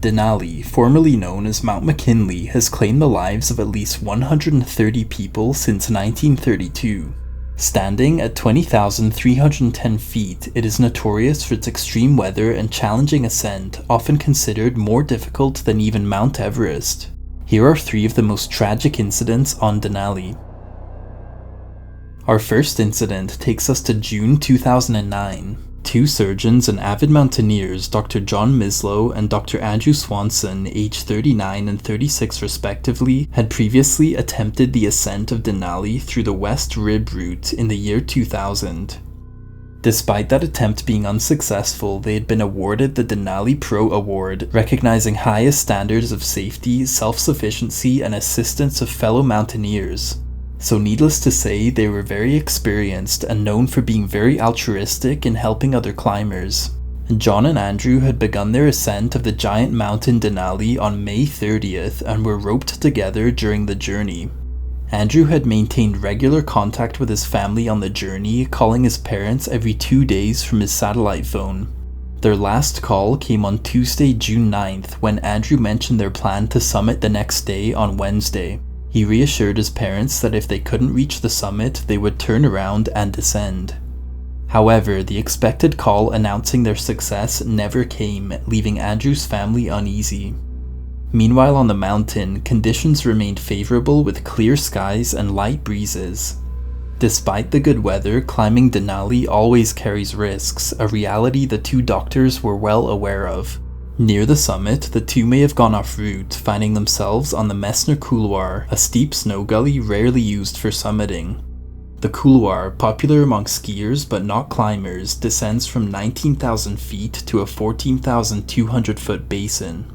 Denali, formerly known as Mount McKinley, has claimed the lives of at least 130 people since 1932. Standing at 20,310 feet, it is notorious for its extreme weather and challenging ascent, often considered more difficult than even Mount Everest. Here are 3 of the most tragic incidents on Denali. Our first incident takes us to June 2009. 2 surgeons and avid mountaineers, Dr. John Mislow and Dr. Andrew Swanson, aged 39 and 36 respectively, had previously attempted the ascent of Denali through the West Rib route in the year 2000. Despite that attempt being unsuccessful, they had been awarded the Denali Pro Award, recognizing highest standards of safety, self-sufficiency, and assistance of fellow mountaineers. So needless to say, they were very experienced and known for being very altruistic in helping other climbers. John and Andrew had begun their ascent of the giant mountain Denali on May 30th and were roped together during the journey. Andrew had maintained regular contact with his family on the journey, calling his parents every 2 days from his satellite phone. Their last call came on Tuesday, June 9th, when Andrew mentioned their plan to summit the next day on Wednesday. He reassured his parents that if they couldn't reach the summit, they would turn around and descend. However, the expected call announcing their success never came, leaving Andrew's family uneasy. Meanwhile on the mountain, conditions remained favorable with clear skies and light breezes. Despite the good weather, climbing Denali always carries risks, a reality the 2 doctors were well aware of. Near the summit, the 2 may have gone off route, finding themselves on the Messner Couloir, a steep snow gully rarely used for summiting. The couloir, popular among skiers but not climbers, descends from 19,000 feet to a 14,200 foot basin.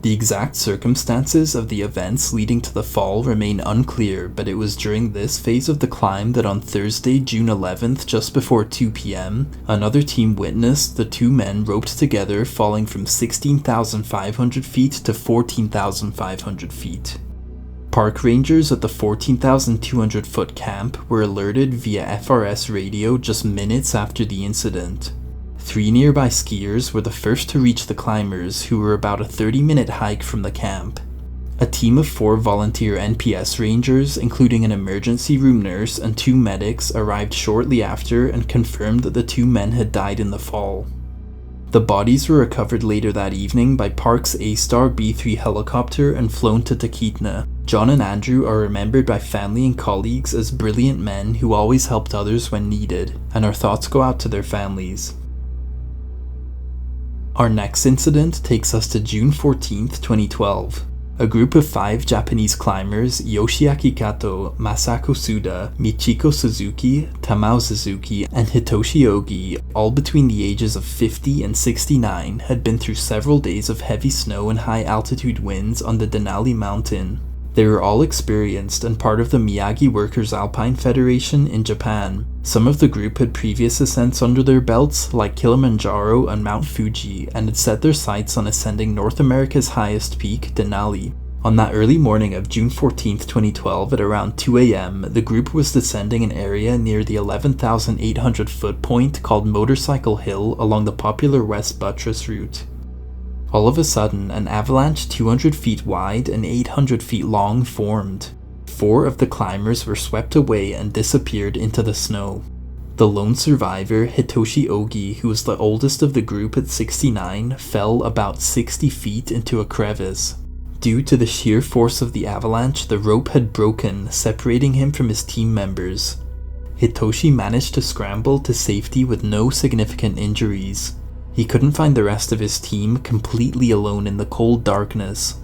The exact circumstances of the events leading to the fall remain unclear, but it was during this phase of the climb that on Thursday, June 11th, just before 2 p.m., another team witnessed the 2 men roped together falling from 16,500 feet to 14,500 feet. Park rangers at the 14,200 foot camp were alerted via FRS radio just minutes after the incident. 3 nearby skiers were the first to reach the climbers, who were about a 30-minute hike from the camp. A team of 4 volunteer NPS rangers, including an emergency room nurse and 2 medics, arrived shortly after and confirmed that the 2 men had died in the fall. The bodies were recovered later that evening by Park's A-Star B-3 helicopter and flown to Talkeetna. John and Andrew are remembered by family and colleagues as brilliant men who always helped others when needed, and our thoughts go out to their families. Our next incident takes us to June 14th, 2012. A group of 5 Japanese climbers, Yoshiaki Kato, Masako Suda, Michiko Suzuki, Tamao Suzuki, and Hitoshi Ogi, all between the ages of 50 and 69, had been through several days of heavy snow and high altitude winds on the Denali mountain. They were all experienced and part of the Miyagi Workers Alpine Federation in Japan. Some of the group had previous ascents under their belts, like Kilimanjaro and Mount Fuji, and had set their sights on ascending North America's highest peak, Denali. On that early morning of June 14, 2012, at around 2 a.m., the group was descending an area near the 11,800 foot point called Motorcycle Hill along the popular West Buttress route. All of a sudden, an avalanche 200 feet wide and 800 feet long formed. 4 of the climbers were swept away and disappeared into the snow. The lone survivor, Hitoshi Ogi, who was the oldest of the group at 69, fell about 60 feet into a crevice. Due to the sheer force of the avalanche, the rope had broken, separating him from his team members. Hitoshi managed to scramble to safety with no significant injuries. He couldn't find the rest of his team, completely alone in the cold darkness.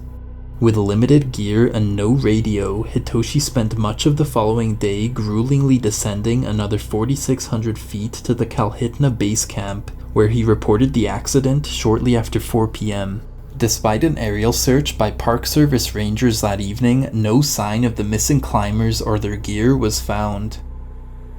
With limited gear and no radio, Hitoshi spent much of the following day gruelingly descending another 4,600 feet to the Kalhitna base camp, where he reported the accident shortly after 4 p.m. Despite an aerial search by Park Service rangers that evening, no sign of the missing climbers or their gear was found.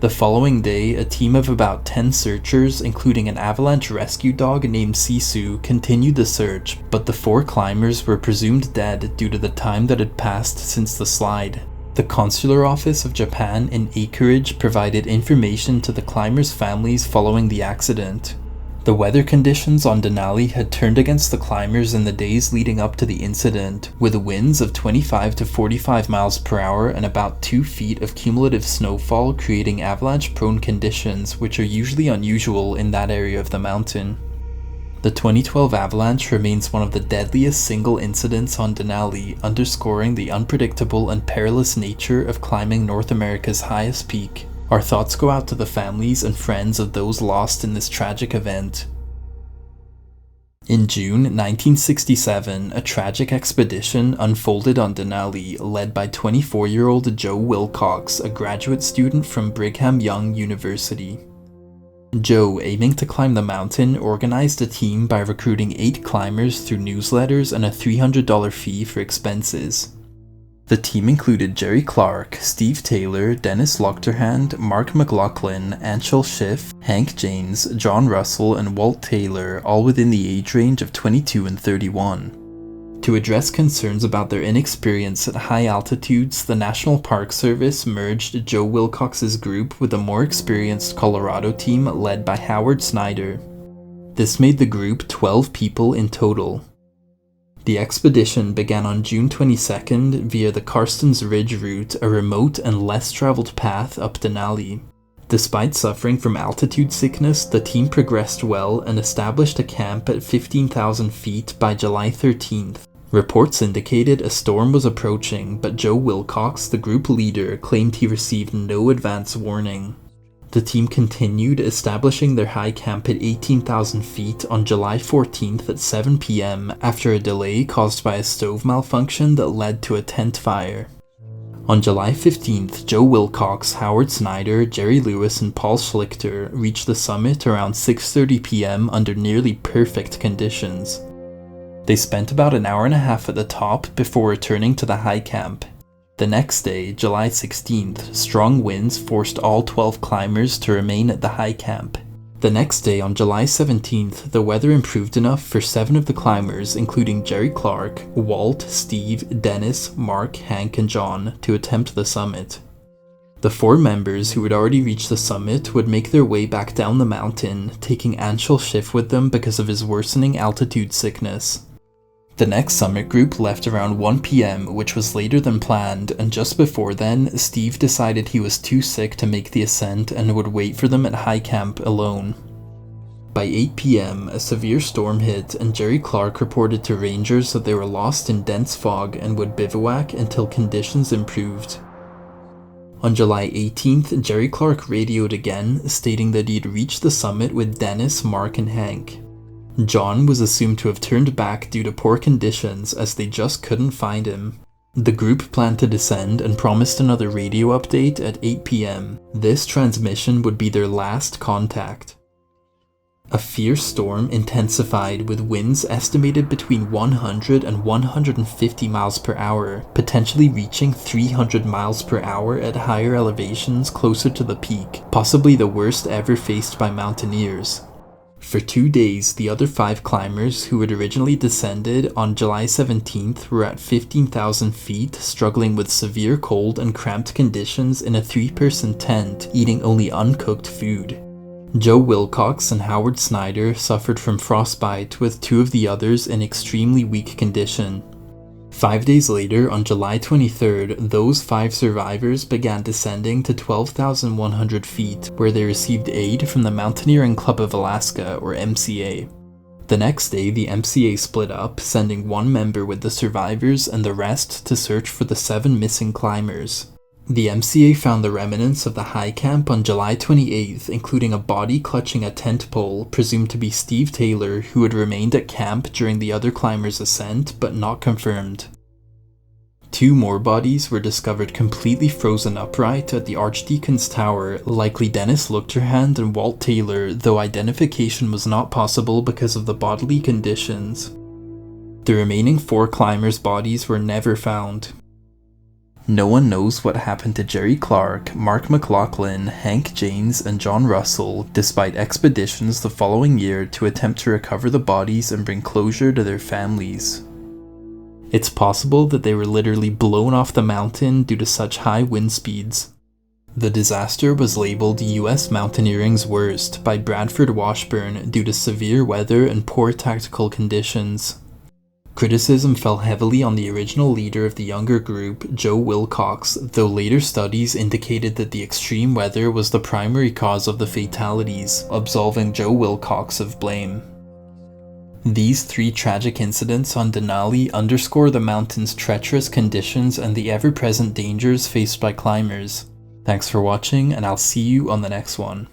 The following day, a team of about 10 searchers, including an avalanche rescue dog named Sisu, continued the search, but the 4 climbers were presumed dead due to the time that had passed since the slide. The Consular Office of Japan in Anchorage provided information to the climbers' families following the accident. The weather conditions on Denali had turned against the climbers in the days leading up to the incident, with winds of 25 to 45 miles per hour and about 2 feet of cumulative snowfall creating avalanche-prone conditions which are usually unusual in that area of the mountain. The 2012 avalanche remains one of the deadliest single incidents on Denali, underscoring the unpredictable and perilous nature of climbing North America's highest peak. Our thoughts go out to the families and friends of those lost in this tragic event. In June 1967, a tragic expedition unfolded on Denali, led by 24-year-old Joe Wilcox, a graduate student from Brigham Young University. Joe, aiming to climb the mountain, organized a team by recruiting 8 climbers through newsletters and a $300 fee for expenses. The team included Jerry Clark, Steve Taylor, Dennis Lochterhand, Mark McLaughlin, Anshel Schiff, Hank James, John Russell, and Walt Taylor, all within the age range of 22 and 31. To address concerns about their inexperience at high altitudes, the National Park Service merged Joe Wilcox's group with a more experienced Colorado team led by Howard Snyder. This made the group 12 people in total. The expedition began on June 22nd via the Karstens Ridge route, a remote and less traveled path up Denali. Despite suffering from altitude sickness, the team progressed well and established a camp at 15,000 feet by July 13th. Reports indicated a storm was approaching, but Joe Wilcox, the group leader, claimed he received no advance warning. The team continued, establishing their high camp at 18,000 feet on July 14th at 7 p.m. after a delay caused by a stove malfunction that led to a tent fire. On July 15th, Joe Wilcox, Howard Snyder, Jerry Lewis, and Paul Schlichter reached the summit around 6:30 p.m. under nearly perfect conditions. They spent about an hour and a half at the top before returning to the high camp. The next day, July 16th, strong winds forced all 12 climbers to remain at the high camp. The next day, on July 17th, the weather improved enough for 7 of the climbers, including Jerry Clark, Walt, Steve, Dennis, Mark, Hank, and John, to attempt the summit. The 4 members who had already reached the summit would make their way back down the mountain, taking Anshel Schiff with them because of his worsening altitude sickness. The next summit group left around 1 p.m., which was later than planned, and just before then, Steve decided he was too sick to make the ascent and would wait for them at high camp alone. By 8 p.m., a severe storm hit, and Jerry Clark reported to rangers that they were lost in dense fog and would bivouac until conditions improved. On July 18th, Jerry Clark radioed again, stating that he had reached the summit with Dennis, Mark, and Hank. John was assumed to have turned back due to poor conditions as they just couldn't find him. The group planned to descend and promised another radio update at 8 p.m. This transmission would be their last contact. A fierce storm intensified with winds estimated between 100 and 150 miles per hour, potentially reaching 300 miles per hour at higher elevations closer to the peak, possibly the worst ever faced by mountaineers. For 2 days, the other 5 climbers who had originally descended on July 17th were at 15,000 feet, struggling with severe cold and cramped conditions in a 3-person tent, eating only uncooked food. Joe Wilcox and Howard Snyder suffered from frostbite, with 2 of the others in extremely weak condition. 5 days later, on July 23rd, those 5 survivors began descending to 12,100 feet, where they received aid from the Mountaineering Club of Alaska, or MCA. The next day, the MCA split up, sending 1 member with the survivors and the rest to search for the 7 missing climbers. The MCA found the remnants of the high camp on July 28th, including a body clutching a tent pole, presumed to be Steve Taylor, who had remained at camp during the other climbers' ascent, but not confirmed. 2 more bodies were discovered completely frozen upright at the Archdeacon's Tower, likely Dennis Lochterhand and Walt Taylor, though identification was not possible because of the bodily conditions. The remaining 4 climbers' bodies were never found. No one knows what happened to Jerry Clark, Mark McLaughlin, Hank James, and John Russell, despite expeditions the following year to attempt to recover the bodies and bring closure to their families. It's possible that they were literally blown off the mountain due to such high wind speeds. The disaster was labeled US mountaineering's worst by Bradford Washburn due to severe weather and poor tactical conditions. Criticism fell heavily on the original leader of the younger group, Joe Wilcox, though later studies indicated that the extreme weather was the primary cause of the fatalities, absolving Joe Wilcox of blame. These 3 tragic incidents on Denali underscore the mountain's treacherous conditions and the ever-present dangers faced by climbers. Thanks for watching, and I'll see you on the next one.